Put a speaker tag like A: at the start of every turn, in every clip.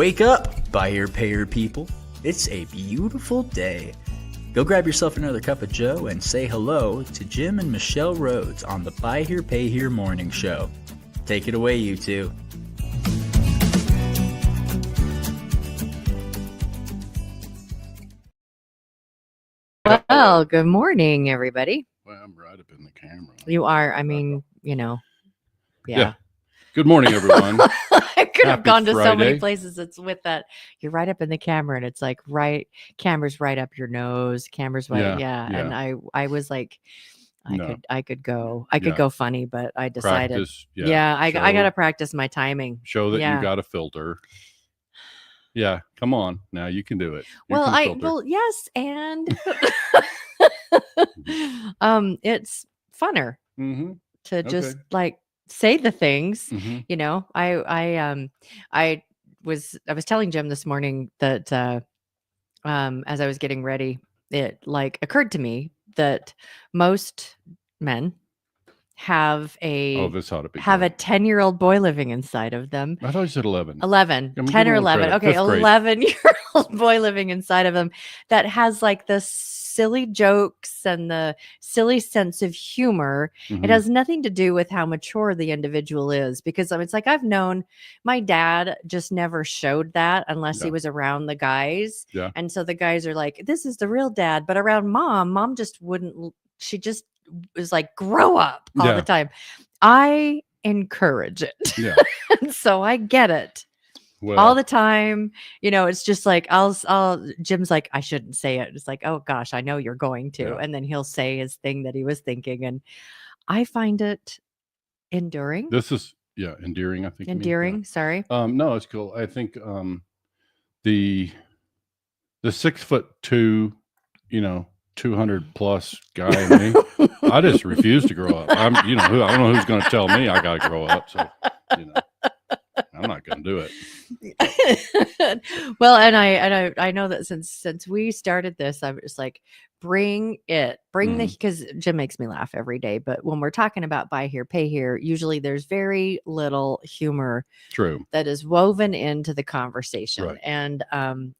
A: Wake up, buy here, pay here people. It's a beautiful day. Go grab yourself another cup of joe and say hello to Jim and Michelle Rhoads on the Buy Here, Pay Here Morning Show. Take it away, you two.
B: Well, good morning, everybody.
C: Well, I'm right up in the camera.
B: You are, I mean, you know, yeah.
C: Good morning, everyone.
B: I could have
C: Happy
B: gone to so many
C: Friday.
B: places. It's with that. You're right up in the camera, and it's like camera's right up your nose. Camera's right, yeah. And I was like, I could go funny, but I decided,
C: Practice,
B: I got to practice my timing.
C: Show that you got a filter. Yeah, come on, now you can do it.
B: Yes, and it's funner to just like say the things. You know, I was telling Jim this morning that as I was getting ready, it like occurred to me that most men have a 10-year-old boy living inside of them.
C: I thought you said 11.
B: 10 or 11. Okay, 11-year-old boy living inside of them that has like the silly jokes and the silly sense of humor. It has nothing to do with how mature the individual is, because it's like I've known my dad just never showed that unless he was around the guys. Yeah. And so the guys are like, this is the real dad. But around mom just wouldn't. She just was like, grow up all the time. I encourage it. Yeah. And so I get it. Well, all the time, you know, it's just like Jim's like, I shouldn't say it. It's like, oh gosh, I know you're going to. Yeah. And then he'll say his thing that he was thinking. And I find it enduring.
C: This is endearing, I think.
B: Endearing, sorry.
C: No, it's cool. I think the 6'2", 200 plus guy in me, I just refuse to grow up. I don't know who's going to tell me I got to grow up. So, I'm not going to do it.
B: Well, and I know that since we started this, I'm just like, bring because Jim makes me laugh every day. But when we're talking about buy here, pay here, usually there's very little humor that is woven into the conversation. Right. And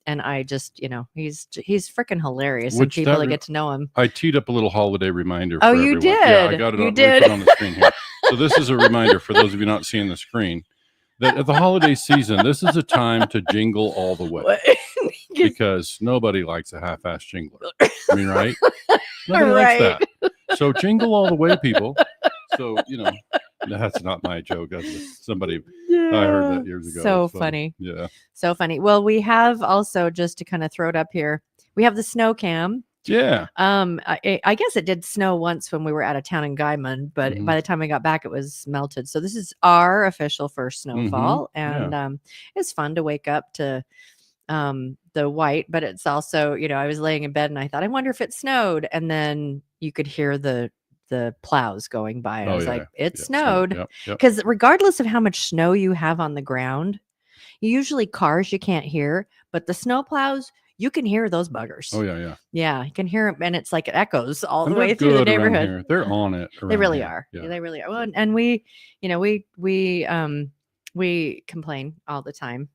B: I just, he's freaking hilarious. And people that get to know him.
C: I teed up a little holiday reminder.
B: Oh,
C: for
B: you
C: everyone.
B: did.
C: Yeah, I got it on the screen here. So this is a reminder for those of you not seeing the screen, that at the holiday season, this is a time to jingle all the way, because nobody likes a half-ass jingler. I mean, right? Nobody likes that. So jingle all the way, people. So, that's not my joke. That's somebody, I heard that years ago.
B: So funny.
C: Yeah.
B: So funny. Well, we have also, just to kind of throw it up here, we have the snow cam.
C: Yeah.
B: I guess it did snow once when we were out of town in Guyman, but by the time we got back, it was melted. So this is our official first snowfall, and it's fun to wake up to the white. But it's also, I was laying in bed and I thought, I wonder if it snowed, and then you could hear the plows going by, and I was like, it snowed, because regardless of how much snow you have on the ground, usually cars you can't hear, but the snow plows, you can hear those buggers.
C: Oh, yeah.
B: Yeah, you can hear them, and it's like it echoes all the way through the neighborhood.
C: They're on it.
B: They really are. Yeah. They really are. Well, and we complain all the time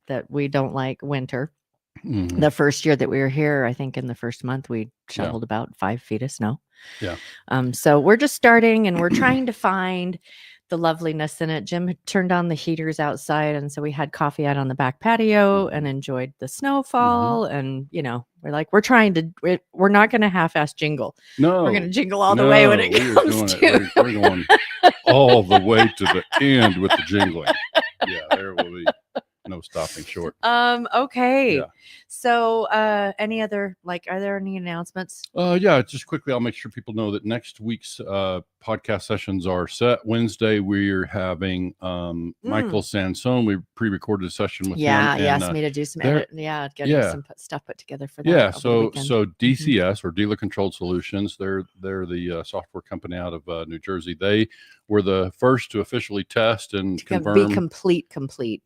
B: that we don't like winter. The first year that we were here, I think in the first month, we shoveled about 5 feet of snow.
C: Yeah.
B: So we're just starting, and we're trying to find the loveliness in it. Jim had turned on the heaters outside, and so we had coffee out on the back patio and enjoyed the snowfall. And we're like, we're not going to half-ass jingle.
C: No,
B: we're going to jingle all the way when it comes to.
C: We're going all the way to the end with the jingling. Yeah, there will be no stopping short.
B: Okay.
C: Yeah.
B: So, any other, are there any announcements?
C: Yeah, just quickly, I'll make sure people know that next week's podcast sessions are set. Wednesday, we're having Michael Sansone. We pre-recorded a session with him.
B: Yeah, he asked me to do some edit. Getting some stuff put together for that.
C: Yeah, so DCS, or Dealer Controlled Solutions, they're the software company out of New Jersey. They were the first to officially test and confirm.
B: Be complete.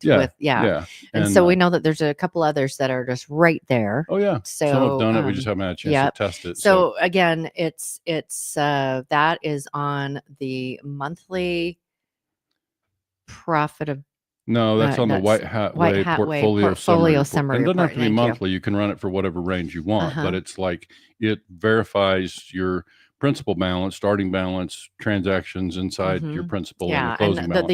B: And so we know that there's a couple others that are just right there.
C: Oh yeah.
B: So
C: some have done it. We just haven't had a chance to test it.
B: So again, it's that is on the monthly profitability
C: No, that's on the White Hat Way portfolio
B: summary
C: report. And it doesn't have
B: report.
C: to be monthly. You can run it for whatever range you want, but it's like it verifies your principal balance, starting balance, transactions inside your principal and your closing balance.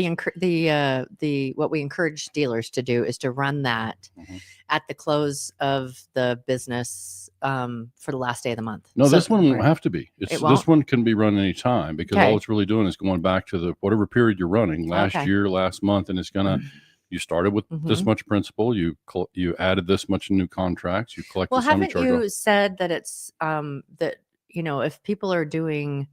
B: The what we encourage dealers to do is to run that at the close of the business for the last day of the month.
C: No, this one won't have to be. This one can be run anytime, because all it's really doing is going back to the whatever period you're running last year, last month, and it's gonna. You started with this much principal. You added this much new contracts. You collected.
B: Well, haven't you said that it's that if people are doing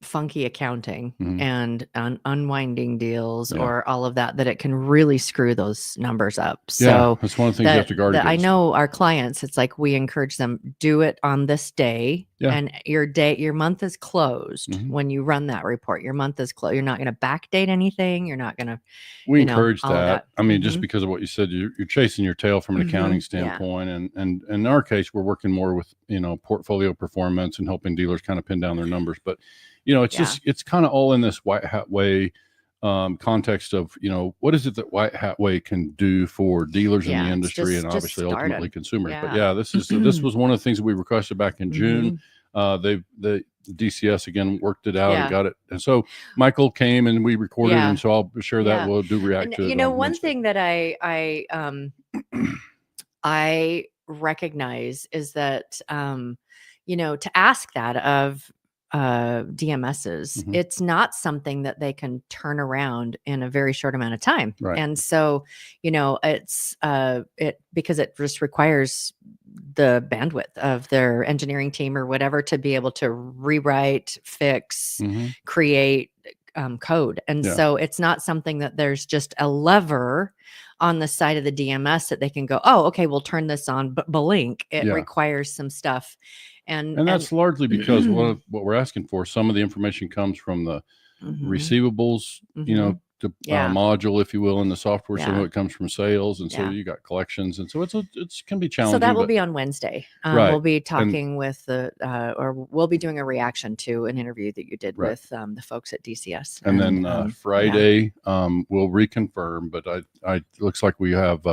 B: funky accounting and unwinding deals or all of that it can really screw those numbers up. So
C: that's one of the things you have to guard against.
B: I know our clients, it's like we encourage them, do it on this day and your month is closed when you run that report. Your month is closed. You're not going to backdate anything. You're not going to.
C: We encourage that. I mean, just because of what you said, you're chasing your tail from an accounting standpoint, and in our case, we're working more with portfolio performance and helping dealers kind of pin down their numbers, but. It's kind of all in this White Hat Way context of, what is it that White Hat Way can do for dealers in the industry and obviously ultimately consumers. But this was one of the things that we requested back in June. The DCS again worked it out and got it. And so Michael came and we recorded, and so I'll share that. We'll react to it.
B: One thing that I recognize is that, to ask that of DMSs, it's not something that they can turn around in a very short amount of time. And so, it's because it just requires the bandwidth of their engineering team or whatever to be able to rewrite, fix, create code. And so it's not something that there's just a lever on the side of the DMS that they can go, oh, okay, we'll turn this on, but blink. It requires some stuff. And
C: that's largely because what we're asking for, some of the information comes from the receivables, the module, if you will, in the software. Some of it comes from sales, and so you got collections, and so it's can be challenging.
B: So that will be on Wednesday. We'll be talking with or we'll be doing a reaction to an interview that you did with the folks at DCS.
C: And then Friday, we'll reconfirm. But it looks like we have.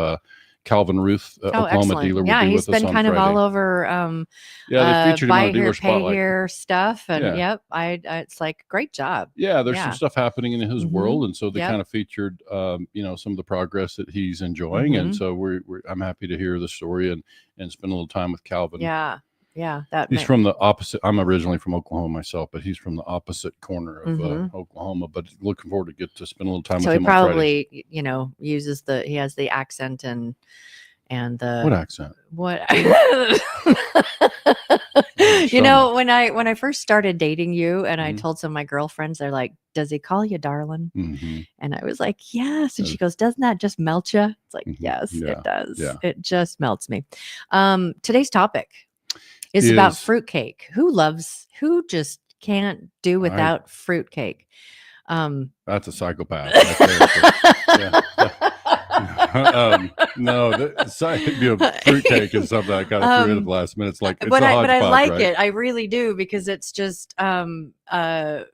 C: Calvin Ruth, Oklahoma dealer.
B: He's been kind of all over.
C: They featured him on
B: Dealer
C: Dealer Spotlight.
B: Pay Here stuff, and it's like great job.
C: Yeah, there's some stuff happening in his world, and so they kind of featured, some of the progress that he's enjoying, and so I'm happy to hear the story and spend a little time with Calvin. He's from the opposite. I'm originally from Oklahoma myself, but he's from the opposite corner of Oklahoma. But looking forward to get to spend a little time with him.
B: So he probably, uses he has the accent and the
C: what accent?
B: What when I first started dating you and I told some of my girlfriends, they're like, "Does he call you darling?" And I was like, "Yes." And she goes, "Doesn't that just melt you?" It's like, yes, it does. Yeah. It just melts me. Today's topic is about fruitcake. Who just can't do without fruitcake?
C: That's a psychopath. Right there. No, fruitcake is something I kind of threw in at the last minute. It's like, but I
B: like
C: right?
B: it. I really do, because it's just, it's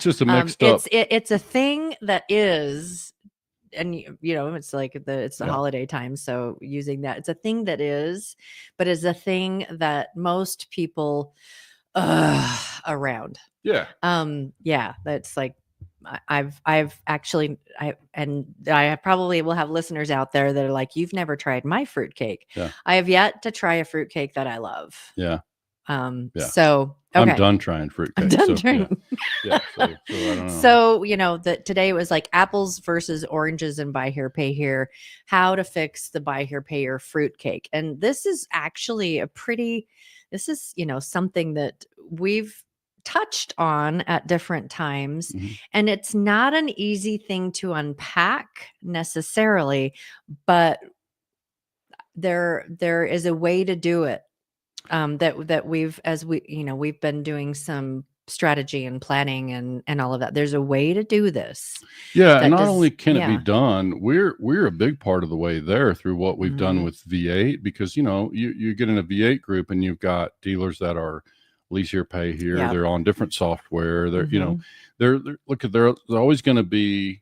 C: just a mixed up.
B: It's a thing that is. And it's like it's the holiday time, so using that, it's a thing that is, but it's a thing that most people around. That's like I've actually I probably will have listeners out there that are like, you've never tried my fruitcake. I have yet to try a fruitcake that I love. So okay.
C: I'm done trying fruitcake.
B: I'm done trying.
C: So I don't know.
B: So, that today it was like apples versus oranges and buy here, pay here, how to fix the buy here, pay here fruitcake. And this is actually something that we've touched on at different times. And it's not an easy thing to unpack necessarily, but there is a way to do it. That we've been doing some strategy and planning and all of that. There's a way to do this.
C: And not only can it be done, we're a big part of the way there through what we've done with V8, because you get in a V8 group and you've got dealers that are lease here, pay here.
B: Yeah.
C: They're on different software. They're, you know, they're always going to be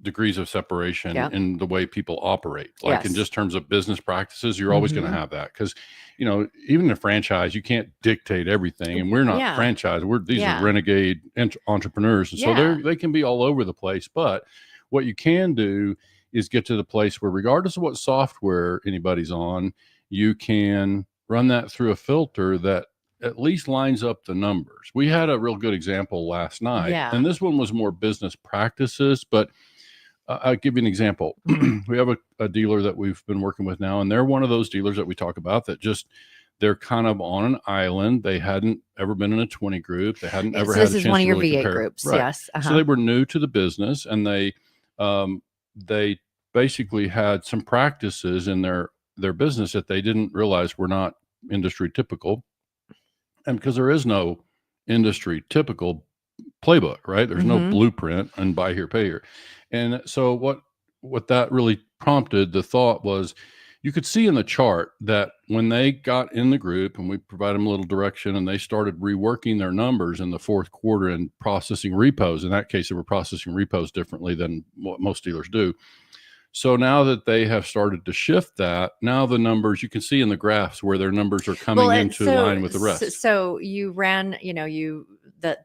C: degrees of separation in the way people operate. Like in just terms of business practices, you're always going to have that because, you know, even in a franchise, you can't dictate everything. And we're not franchise. These are renegade entrepreneurs. And so they can be all over the place. But what you can do is get to the place where regardless of what software anybody's on, you can run that through a filter that at least lines up the numbers. We had a real good example last night, and this one was more business practices, but I'll give you an example. We have a dealer that we've been working with now, and they're one of those dealers that we talk about that they're kind of on an island. They hadn't ever been in a 20 group. They hadn't ever had a chance to really compare. This is one of your V8
B: groups, yes.
C: So they were new to the business, and they basically had some practices in their business that they didn't realize were not industry typical. And because there is no industry typical playbook, right? There's no blueprint and buy here, pay here. And so what that really prompted the thought was, you could see in the chart that when they got in the group and we provided them a little direction and they started reworking their numbers in the fourth quarter and processing repos, in that case, they were processing repos differently than what most dealers do. So now that they have started to shift that, now the numbers, you can see in the graphs where their numbers are coming into line with the rest.
B: So you ran,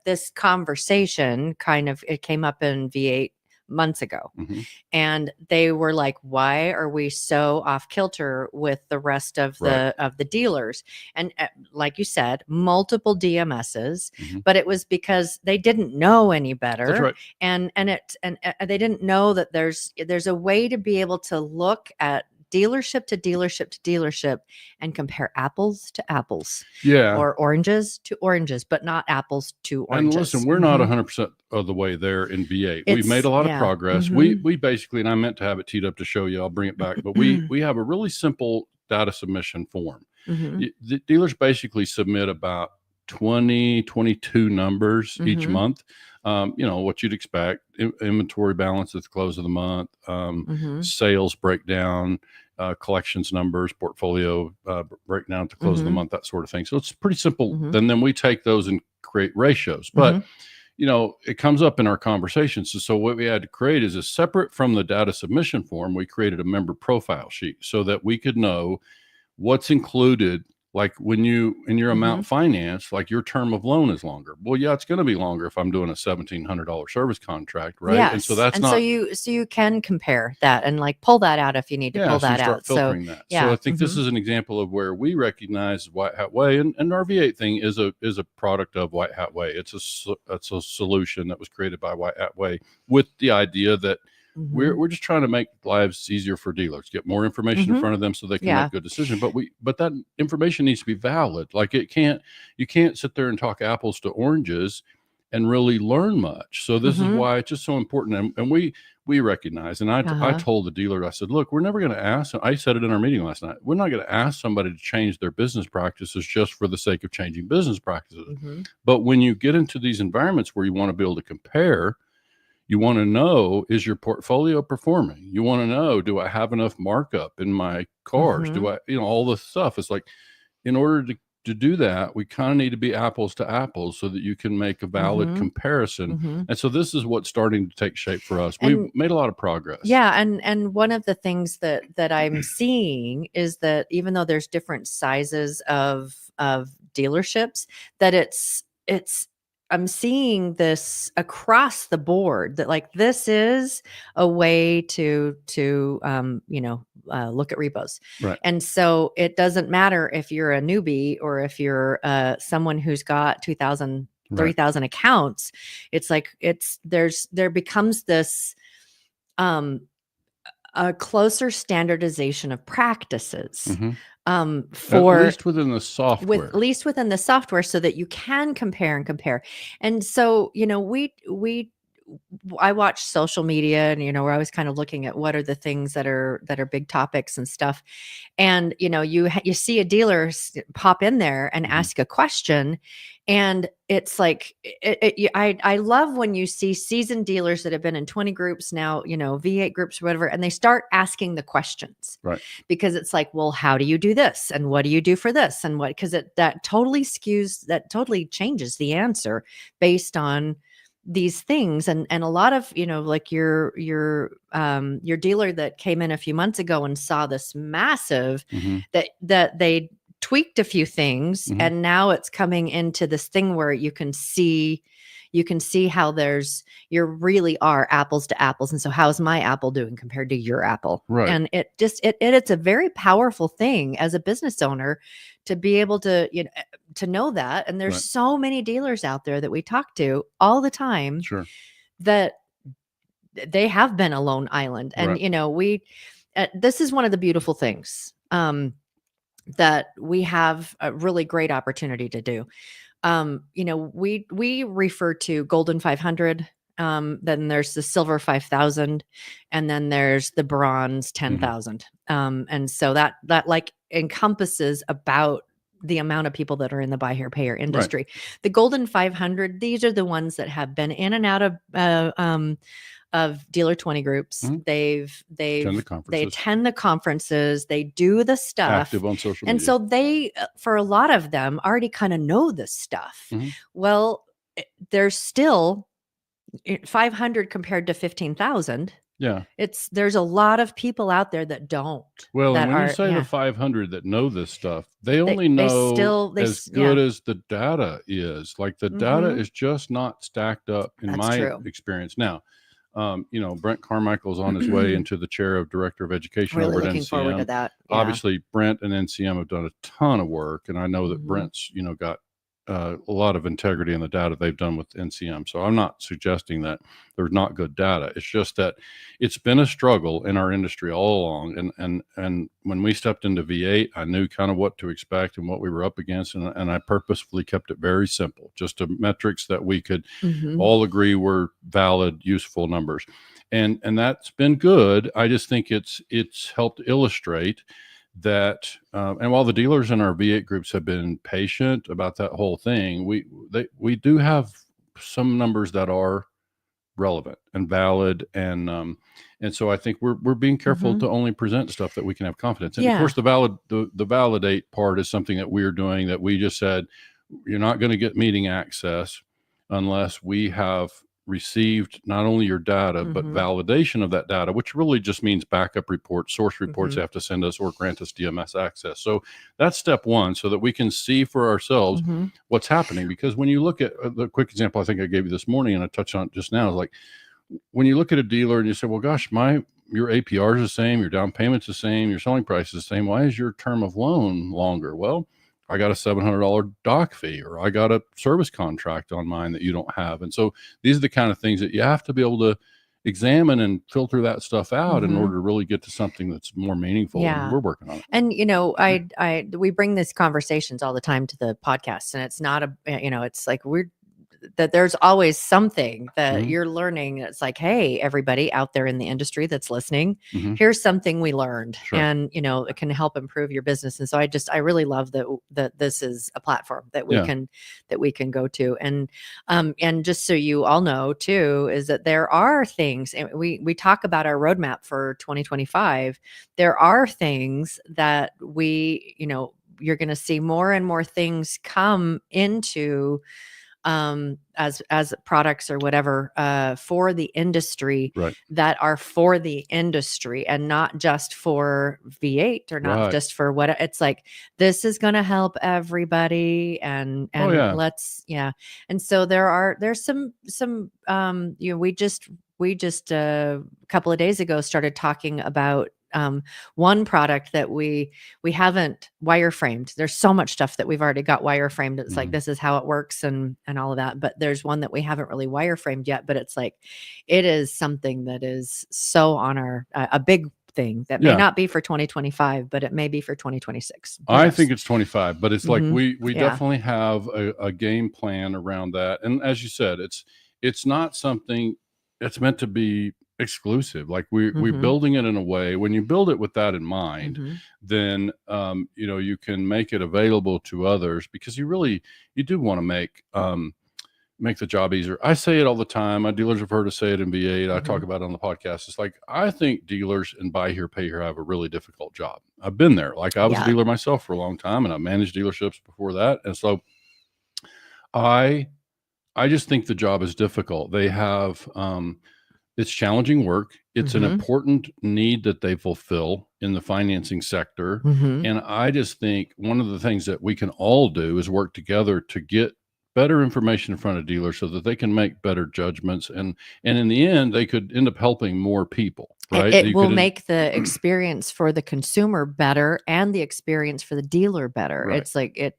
B: this conversation it came up in V8 months ago, and they were like, why are we so off kilter with the rest of the dealers? And like you said, multiple DMSs, but it was because they didn't know any better.
C: That's right.
B: And they didn't know that there's a way to be able to look at dealership to dealership to dealership and compare apples to apples.
C: Yeah.
B: Or oranges to oranges, but not apples to oranges.
C: And listen, we're not 100% of the way there in V8. We've made a lot of progress. We basically, and I meant to have it teed up to show you, I'll bring it back, but we have a really simple data submission form. The dealers basically submit about 22 numbers each month. What you'd expect: inventory balance at the close of the month, sales breakdown, collections numbers, portfolio breakdown to close of the month, that sort of thing. So it's pretty simple. Then we take those and create ratios. But it comes up in our conversations. So what we had to create is separate from the data submission form. We created a member profile sheet so that we could know what's included. Like when in your amount finance, like your term of loan is longer. Well, yeah, it's going to be longer if I'm doing a $1,700 service contract, right?
B: Yes.
C: And so that's
B: so you can compare that and like pull that out if you need to pull that out.
C: Filtering that. So I think this is an example of where we recognize White Hat Way, and our V8 thing is a product of White Hat Way. It's a solution that was created by White Hat Way with the idea that we're just trying to make lives easier for dealers, get more information in front of them so they can make good decisions. But that information needs to be valid. Like you can't sit there and talk apples to oranges and really learn much. So this is why it's just so important. And we recognize, and I told the dealer, I said, look, we're never going to ask, I said it in our meeting last night, we're not going to ask somebody to change their business practices just for the sake of changing business practices. But when you get into these environments where you want to be able to compare, you want to know, is your portfolio performing? You want to know, do I have enough markup in my cars? Do I, all this stuff. It's like, in order to do that, we kind of need to be apples to apples so that you can make a valid comparison. And so this is what's starting to take shape for us. We've made a lot of progress.
B: Yeah. And one of the things that I'm seeing is that even though there's different sizes of dealerships, that it's I'm seeing this across the board, that like this is a way to look at repos.
C: Right.
B: And so it doesn't matter if you're a newbie or if you're someone who's got 2,000, 3,000 accounts. It's like there becomes this a closer standardization of practices. For
C: at least within the software,
B: so that you can compare. And so, we I watch social media, and we're always kind of looking at what are the things that are big topics and stuff. And you see a dealer pop in there and ask a question, and it's like I love when you see seasoned dealers that have been in 20 groups now, V8 groups or whatever, and they start asking the questions,
C: right?
B: Because it's like, well, how do you do this, and what do you do for this, and what? Because that totally changes the answer based on these things. And a lot of like your dealer that came in a few months ago and saw this massive that they tweaked a few things, and now it's coming into this thing where you can see how you really are apples to apples. And so how's my apple doing compared to your apple?
C: Right.
B: And it's a very powerful thing as a business owner to be able to to know that. And there's so many dealers out there that we talk to all the time,
C: sure,
B: that they have been a lone island. And this is one of the beautiful things that we have a really great opportunity to do. We refer to Golden 500. Then there's the Silver 5,000, and then there's the Bronze 10,000. And so that like encompasses about the amount of people that are in the buy here, pay here industry. Right. The Golden 500, these are the ones that have been in and out of dealer 20 groups. They attend the conferences, they do the stuff,
C: active on social media.
B: And so they, for a lot of them, already kind of know this stuff. Well, there's still 500 compared to 15,000.
C: Yeah.
B: There's a lot of people out there that don't.
C: Well, and when you say the 500 that know this stuff, they only know as good as the data is. Like the data is just not stacked up in my experience. Now, Brent Carmichael's on his way into the chair of director of education over at NCM.
B: Looking forward to that. Yeah.
C: Obviously, Brent and NCM have done a ton of work, and I know that Brent's, got a lot of integrity in the data they've done with NCM. So I'm not suggesting that there's not good data. It's just that it's been a struggle in our industry all along. And when we stepped into V8, I knew kind of what to expect and what we were up against. And I purposefully kept it very simple, just metrics that we could all agree were valid, useful numbers. And that's been good. I just think it's helped illustrate that, and while the dealers in our V8 groups have been patient about that whole thing, we do have some numbers that are relevant and valid, and so I think we're being careful to only present stuff that we can have confidence in. Of course, the validate part is something that we're doing, that we just said you're not going to get meeting access unless we have received not only your data, but validation of that data, which really just means backup reports, source reports they have to send us or grant us DMS access. So that's step one, so that we can see for ourselves what's happening. Because when you look at the quick example I think I gave you this morning, and I touched on it just now, is like when you look at a dealer and you say, well, gosh, your APR is the same, your down payment's the same, your selling price is the same. Why is your term of loan longer? Well, I got a $700 doc fee, or I got a service contract on mine that you don't have. And so these are the kind of things that you have to be able to examine and filter that stuff out in order to really get to something that's more meaningful.
B: Yeah.
C: And we're working on it.
B: And we bring these conversations all the time to the podcast, and it's not it's like that there's always something that you're learning. It's like, hey, everybody out there in the industry that's listening, here's something we learned, and it can help improve your business. And so I really love that this is a platform that we can go to. And just so you all know too, is that there are things, and we talk about our roadmap for 2025. There are things that you're going to see more and more things come into as products or whatever for the industry, that are for the industry and not just for V8 or not just for what it's like. This is going to help everybody, and and so there's some we just a couple of days ago started talking about one product that we haven't wireframed. There's so much stuff that we've already got wireframed. It's like, this is how it works and all of that. But there's one that we haven't really wireframed yet, but it's like, it is something that is so on a big thing that may not be for 2025, but it may be for 2026.
C: I think it's 25, but it's like, we definitely have a game plan around that. And as you said, it's not something it's meant to be exclusive. Like we're building it in a way, when you build it with that in mind, then, you can make it available to others, because you do want to make the job easier. I say it all the time. My dealers have heard us say it in V8. I talk about it on the podcast. It's like, I think dealers in buy here, pay here have a really difficult job. I've been there. Like, I was a dealer myself for a long time, and I managed dealerships before that. And so I just think the job is difficult. They have, it's challenging work. It's an important need that they fulfill in the financing sector. And I just think one of the things that we can all do is work together to get better information in front of dealers so that they can make better judgments. And in the end, they could end up helping more people, right?
B: It will make the experience for the consumer better and the experience for the dealer better.
C: Right.
B: It's like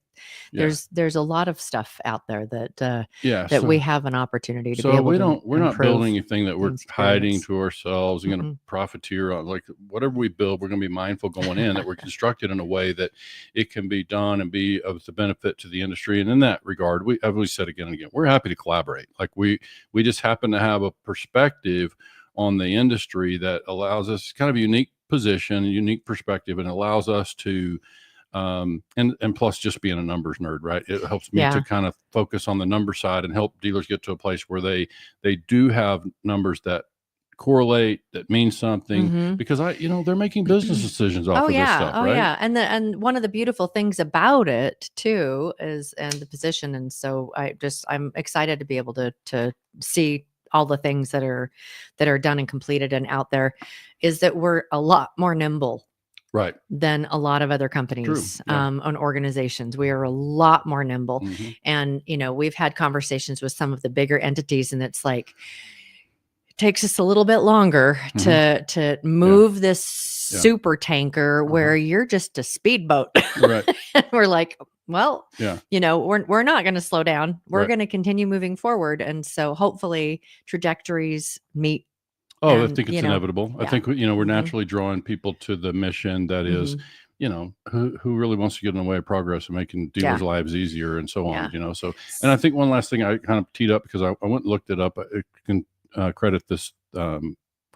B: there's a lot of stuff out there that we have an opportunity to be able to
C: we're not building anything that we're hiding
B: experience.
C: to ourselves and going to profiteer on. Like, whatever we build, we're going to be mindful going in that we're constructed in a way that it can be done and be of the benefit to the industry. And in that regard, I've always said again and again, we're happy to collaborate. Like, we just happen to have a perspective on the industry that allows us kind of a unique position, a unique perspective, and allows us to and plus, just being a numbers nerd, right? It helps me to kind of focus on the number side and help dealers get to a place where they do have numbers that correlate, that mean something, because they're making business decisions off of this stuff, right?
B: And one of the beautiful things about it too is, and the position. And so I'm excited to be able to see all the things that are done and completed and out there, is that we're a lot more nimble,
C: right,
B: than a lot of other companies, on organizations. We are a lot more nimble. And, we've had conversations with some of the bigger entities, and it's like, it takes us a little bit longer to move this super tanker where you're just a speedboat.
C: Right.
B: And we're like, well, we're not going to slow down. We're going to continue moving forward. And so hopefully trajectories meet.
C: I think it's inevitable. I think, we're naturally drawing people to the mission that is, who really wants to get in the way of progress and making dealers' lives easier and so on, So, and I think one last thing I kind of teed up, because I went and looked it up. I can credit this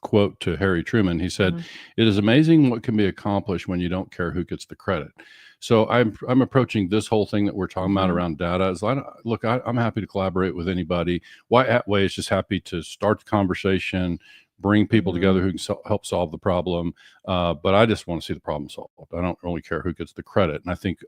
C: quote to Harry Truman. He said, "It is amazing what can be accomplished when you don't care who gets the credit." So I'm approaching this whole thing that we're talking about around data as, look, I'm happy to collaborate with anybody. Atway is just happy to start the conversation, bring people together who can help solve the problem. But I just want to see the problem solved. I don't really care who gets the credit. And I think,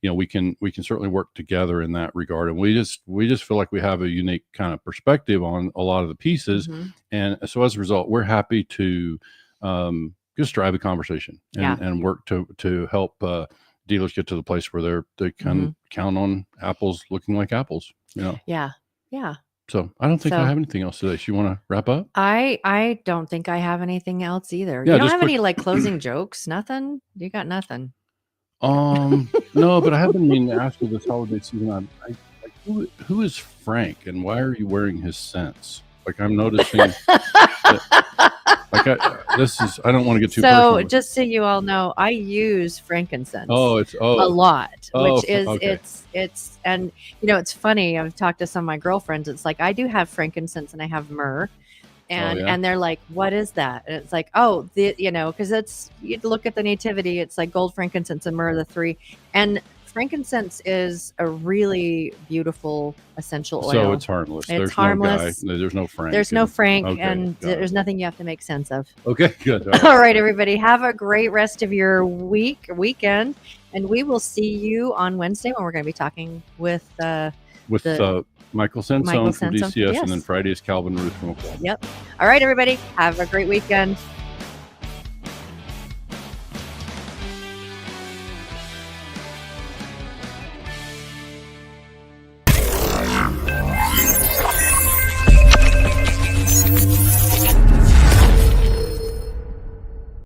C: we can certainly work together in that regard. And we just feel like we have a unique kind of perspective on a lot of the pieces. And so as a result, we're happy to just drive a conversation and work to help dealers get to the place where they can count on apples looking like apples,
B: Yeah.
C: So I don't think I have anything else today. So you want to wrap up?
B: I don't think I have anything else either.
C: Yeah,
B: you don't have any like closing jokes? Nothing? You got nothing?
C: No, but I have been meaning to ask you this holiday season. Who is Frank, and why are you wearing his scents? Like, I'm noticing. I don't want to get too personal.
B: So just so you all know, I use frankincense.
C: A
B: lot, which is it's and it's funny. I've talked to some of my girlfriends. It's like, I do have frankincense and I have myrrh, and they're like, what is that? And it's like, because it's, you look at the nativity, it's like gold, frankincense, and myrrh, the three. And frankincense is a really beautiful essential oil.
C: So it's harmless.
B: It's harmless.
C: No guy. There's no Frank.
B: There's no Frank, and there's nothing you have to make sense of.
C: Okay, good.
B: All right, everybody. Have a great rest of your weekend, and we will see you on Wednesday when we're going to be talking with
C: Michael Sansone from DCS, and then Friday is Calvin Ruth from Oklahoma.
B: Yep. All right, everybody. Have a great weekend.